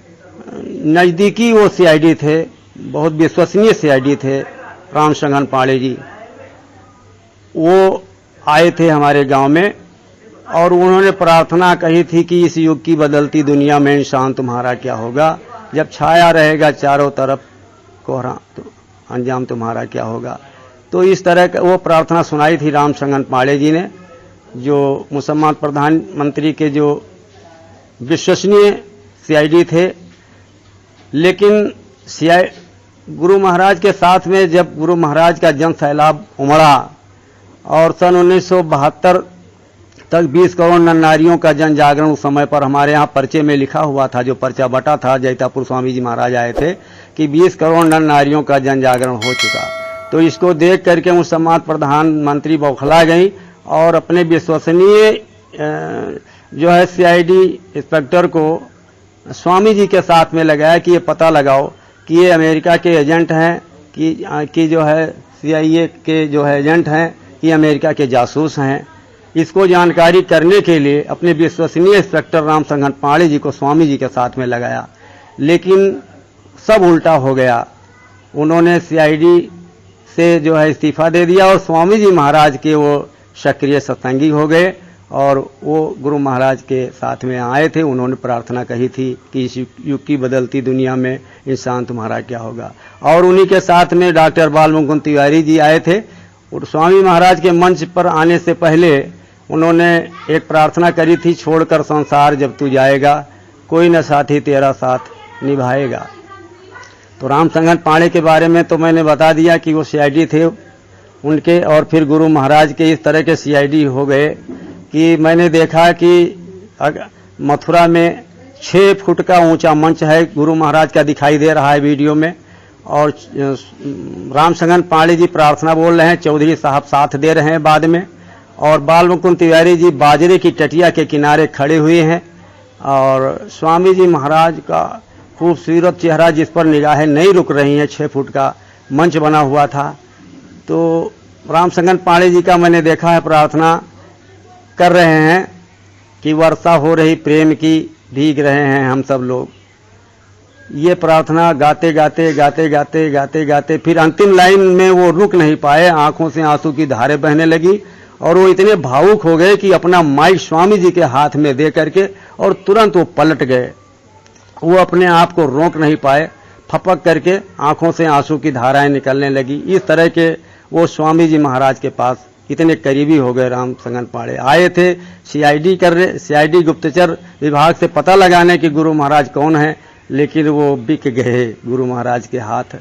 नज़दीकी वो सीआईडी थे, बहुत विश्वसनीय सीआईडी थे राम संघन पांडे जी। वो आए थे हमारे गांव में, और उन्होंने प्रार्थना कही थी कि इस युग की बदलती दुनिया में इंसान तुम्हारा क्या होगा, जब छाया रहेगा चारों तरफ कोहरा, तो अंजाम तुम्हारा क्या होगा। तो इस तरह का वो प्रार्थना सुनाई थी राम संघन पांडे जी ने, जो मुसम्मात प्रधानमंत्री के जो विश्वसनीय सीआईडी थे। लेकिन गुरु महाराज के साथ में जब गुरु महाराज का जन सैलाब उमड़ा, और सन 1972 तक 20 करोड़ नर नारियों का जन जागरण उस समय पर हमारे यहाँ पर्चे में लिखा हुआ था, जो पर्चा बटा था, जैतापुर स्वामी जी महाराज आए थे कि 20 करोड़ नर नारियों का जन जागरण हो चुका। तो इसको देख करके मुसम्मात प्रधानमंत्री बौखला गई, और अपने विश्वसनीय जो है सीआईडी इंस्पेक्टर को स्वामी जी के साथ में लगाया कि ये पता लगाओ कि ये अमेरिका के एजेंट हैं कि जो है CIA के जो है एजेंट हैं, कि अमेरिका के जासूस हैं। इसको जानकारी करने के लिए अपने विश्वसनीय इंस्पेक्टर राम संघन पांडे जी को स्वामी जी के साथ में लगाया, लेकिन सब उल्टा हो गया। उन्होंने सीआईडी से जो है इस्तीफा दे दिया, और स्वामी जी महाराज के वो सक्रिय सत्संगी हो गए, और वो गुरु महाराज के साथ में आए थे। उन्होंने प्रार्थना कही थी कि इस युग की बदलती दुनिया में इंसान तुम्हारा क्या होगा। और उन्हीं के साथ में डॉक्टर बाल मुकुंद तिवारी जी आए थे, और स्वामी महाराज के मंच पर आने से पहले उन्होंने एक प्रार्थना करी थी, छोड़कर संसार जब तू जाएगा, कोई न साथी तेरा साथ निभाएगा। तो राम संघन पांडे के बारे में तो मैंने बता दिया कि वो सीआईडी थे उनके, और फिर गुरु महाराज के इस तरह के सीआईडी हो गए कि मैंने देखा कि मथुरा में 6 फुट का ऊंचा मंच है गुरु महाराज का, दिखाई दे रहा है वीडियो में। और रामसंगन पांडे जी प्रार्थना बोल रहे हैं, चौधरी साहब साथ दे रहे हैं बाद में, और बाल मुकुंद तिवारी जी बाजरे की टटिया के किनारे खड़े हुए हैं। और स्वामी जी महाराज का खूबसूरत चेहरा जिस पर निगाहें नहीं रुक रही हैं, 6 फुट का मंच बना हुआ था। तो रामसंगन पांडे जी का मैंने देखा है, प्रार्थना कर रहे हैं कि वर्षा हो रही प्रेम की, भीग रहे हैं हम सब लोग। ये प्रार्थना गाते गाते गाते गाते गाते गाते फिर अंतिम लाइन में वो रुक नहीं पाए, आंखों से आंसू की धारें बहने लगी और वो इतने भावुक हो गए कि अपना माइक स्वामी जी के हाथ में दे करके और तुरंत वो पलट गए। वो अपने आप को रोक नहीं पाए, फपक करके आंखों से आंसू की धाराएं निकलने लगी। इस तरह के वो स्वामी जी महाराज के पास इतने करीबी हो गए। रामसंगन पांडे आए थे सीआईडी गुप्तचर विभाग से पता लगाने कि गुरु महाराज कौन है, लेकिन वो बिक गए गुरु महाराज के हाथ।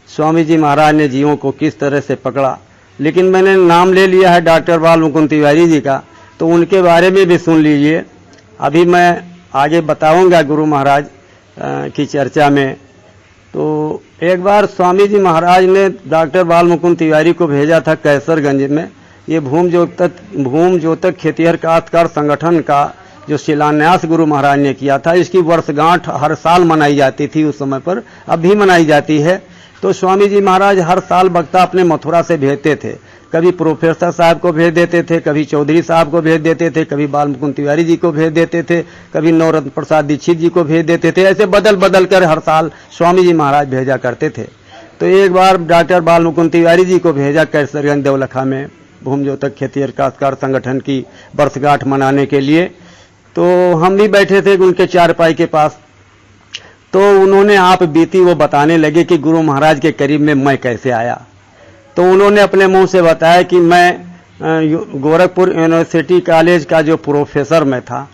स्वामी जी महाराज ने जीवों को किस तरह से पकड़ा। लेकिन मैंने नाम ले लिया है डॉक्टर बाल मुकुंद तिवारी जी का, तो उनके बारे में भी सुन लीजिए। अभी मैं आगे बताऊंगा गुरु महाराज की चर्चा में। तो एक बार स्वामी जी महाराज ने डॉक्टर बाल मुकुंद तिवारी को भेजा था कैसरगंज में। ये भूम ज्योतक खेतिहर काश्तकार संगठन का जो शिलान्यास गुरु महाराज ने किया था, इसकी वर्षगांठ हर साल मनाई जाती थी उस समय पर, अब भी मनाई जाती है। तो स्वामी जी महाराज हर साल वक्ता अपने मथुरा से भेजते थे। कभी प्रोफेसर साहब को भेज देते थे, कभी चौधरी साहब को भेज देते थे, कभी बाल मुकुंद तिवारी जी को भेज देते थे, कभी नवरत्न प्रसाद दीक्षित जी को भेज देते थे। ऐसे बदल बदल कर हर साल स्वामी जी महाराज भेजा करते थे। तो एक बार डॉक्टर बाल मुकुंद तिवारी जी को भेजा कैसरगंज देवलखा में भूम ज्योतक खेतिहर काश्तकार संगठन की वर्षगांठ मनाने के लिए। तो हम भी बैठे थे उनके चारपाई के पास। तो उन्होंने आप बीती वो बताने लगे कि गुरु महाराज के करीब में मैं कैसे आया। तो उन्होंने अपने मुंह से बताया कि मैं गोरखपुर यूनिवर्सिटी कॉलेज का जो प्रोफेसर मैं था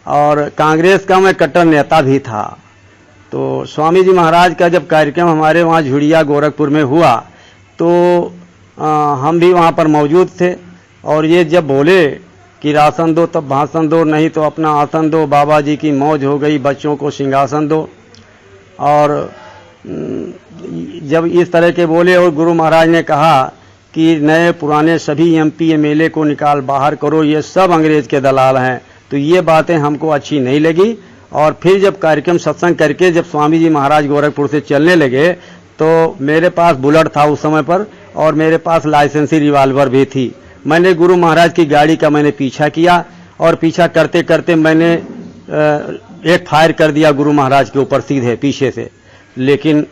और कांग्रेस का मैं कट्टर नेता भी था। तो स्वामी जी महाराज का जब कार्यक्रम हमारे वहाँ झुड़िया गोरखपुर में हुआ तो हम भी वहाँ पर मौजूद थे। और ये जब बोले कि राशन दो तब भाषण दो, नहीं तो अपना आसन दो, बाबा जी की मौज हो गई, बच्चों को सिंहासन दो। और जब इस तरह के बोले और गुरु महाराज ने कहा कि नए पुराने सभी एमपी एमएलए को निकाल बाहर करो, ये सब अंग्रेज के दलाल हैं, तो ये बातें हमको अच्छी नहीं लगी। और फिर जब कार्यक्रम सत्संग करके जब स्वामी जी महाराज गोरखपुर से चलने लगे तो मेरे पास बुलेट था उस समय पर और मेरे पास लाइसेंसी रिवाल्वर भी थी। मैंने गुरु महाराज की गाड़ी का मैंने पीछा किया और पीछा करते करते मैंने एक फायर कर दिया गुरु महाराज के ऊपर सीधे पीछे से, लेकिन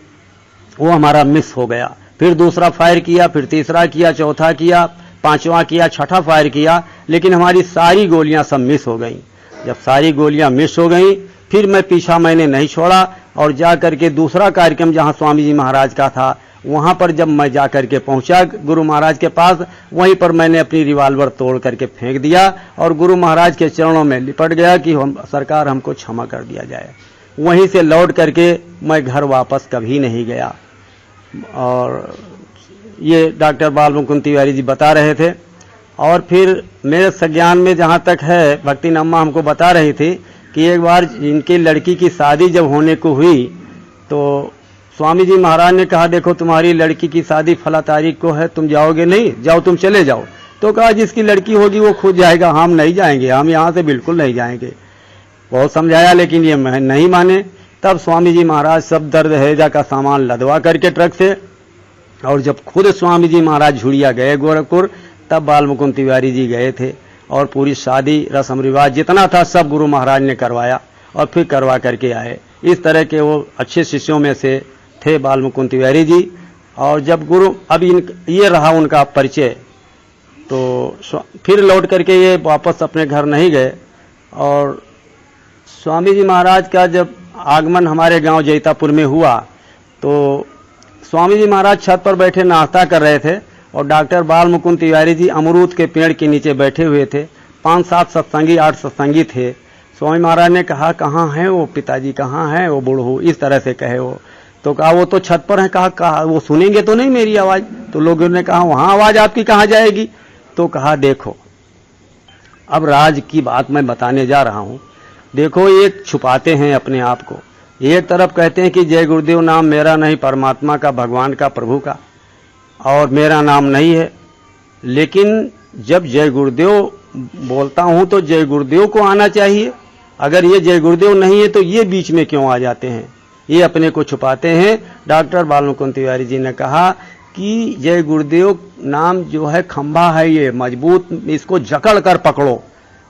वो हमारा मिस हो गया। फिर दूसरा फायर किया, फिर तीसरा किया, चौथा किया, पांचवा किया, छठा फायर किया, लेकिन हमारी सारी गोलियां सब मिस हो गईं। जब सारी गोलियां मिस हो गईं फिर मैं पीछा मैंने नहीं छोड़ा और जा करके दूसरा कार्यक्रम जहां स्वामी जी महाराज का था वहां पर जब मैं जा करके पहुंचा गुरु महाराज के पास, वहीं पर मैंने अपनी रिवाल्वर तोड़ करके फेंक दिया और गुरु महाराज के चरणों में लिपट गया कि हम सरकार हमको क्षमा कर दिया जाए। वहीं से लौट करके मैं घर वापस कभी नहीं गया। और ये डॉक्टर बाल मुकुंद तिवारी जी बता रहे थे। और फिर मेरे संज्ञान में जहाँ तक है, भक्ति नम्मा हमको बता रही थी कि एक बार इनकी लड़की की शादी जब होने को हुई तो स्वामी जी महाराज ने कहा देखो तुम्हारी लड़की की शादी फला तारीख को है, तुम जाओगे नहीं, जाओ तुम चले जाओ। तो कहा जिसकी लड़की होगी वो खुद जाएगा, हम नहीं जाएंगे, हम यहाँ से बिल्कुल नहीं जाएंगे। बहुत समझाया लेकिन ये नहीं माने। तब स्वामी जी महाराज सब दर्द हैजा का सामान लदवा करके ट्रक से, और जब खुद स्वामी जी महाराज झुड़िया गए गोरखपुर तब बाल मुकुंद तिवारी जी गए थे और पूरी शादी रस्म रिवाज जितना था सब गुरु महाराज ने करवाया और फिर करवा करके आए। इस तरह के वो अच्छे शिष्यों में से थे बाल मुकुंद तिवारी जी। और जब गुरु अब ये रहा उनका परिचय, तो फिर लौट करके ये वापस अपने घर नहीं गए। और स्वामी जी महाराज का जब आगमन हमारे गांव जैतापुर में हुआ तो स्वामी जी महाराज छत पर बैठे नाश्ता कर रहे थे और डॉक्टर बाल मुकुंद तिवारी जी अमरूद के पेड़ के नीचे बैठे हुए थे। 5-7 सत्संगी 8 सत्संगी थे। स्वामी महाराज ने कहा कहाँ हैं वो पिताजी, कहाँ हैं वो बूढ़ू, इस तरह से कहे वो। तो कहा वो तो छत पर है। कहा वो सुनेंगे तो नहीं मेरी आवाज। तो लोगों ने कहा वहां आवाज आपकी कहाँ जाएगी। तो कहा देखो अब राज की बात मैं बताने जा रहा हूं। देखो, एक छुपाते हैं अपने आप को। एक तरफ कहते हैं कि जय गुरुदेव नाम मेरा नहीं, परमात्मा का, भगवान का, प्रभु का, और मेरा नाम नहीं है। लेकिन जब जय गुरुदेव बोलता हूं तो जय गुरुदेव को आना चाहिए। अगर ये जय गुरुदेव नहीं है तो ये बीच में क्यों आ जाते हैं? ये अपने को छुपाते हैं। डॉक्टर बालमुकुंद तिवारी जी ने कहा कि जय गुरुदेव नाम जो है खंभा है, ये मजबूत, इसको जकड़ कर पकड़ो,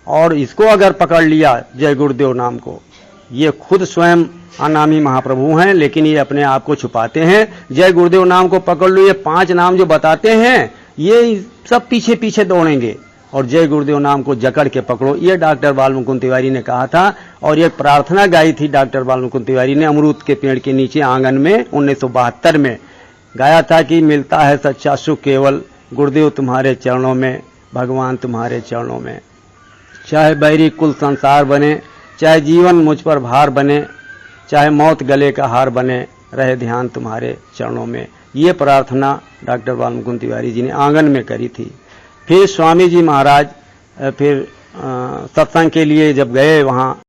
और इसको अगर पकड़ लिया जय गुरुदेव नाम को, ये खुद स्वयं अनामी महाप्रभु हैं, लेकिन ये अपने आप को छुपाते हैं। जय गुरुदेव नाम को पकड़ लो, ये 5 नाम जो बताते हैं ये सब पीछे पीछे दौड़ेंगे, और जय गुरुदेव नाम को जकड़ के पकड़ो। ये डॉक्टर बालमुकुंद तिवारी ने कहा था। और एक प्रार्थना गाई थी डॉक्टर बालमुकुंद तिवारी ने अमरूद के पेड़ के नीचे आंगन में 1972 में गाया था कि मिलता है सच्चा सुख केवल गुरुदेव तुम्हारे चरणों में, भगवान तुम्हारे चरणों में। चाहे बैरी कुल संसार बने, चाहे जीवन मुझ पर भार बने, चाहे मौत गले का हार बने, रहे ध्यान तुम्हारे चरणों में। ये प्रार्थना डॉक्टर बालमुकुंद तिवारी जी ने आंगन में करी थी। फिर स्वामी जी महाराज फिर सत्संग के लिए जब गए वहाँ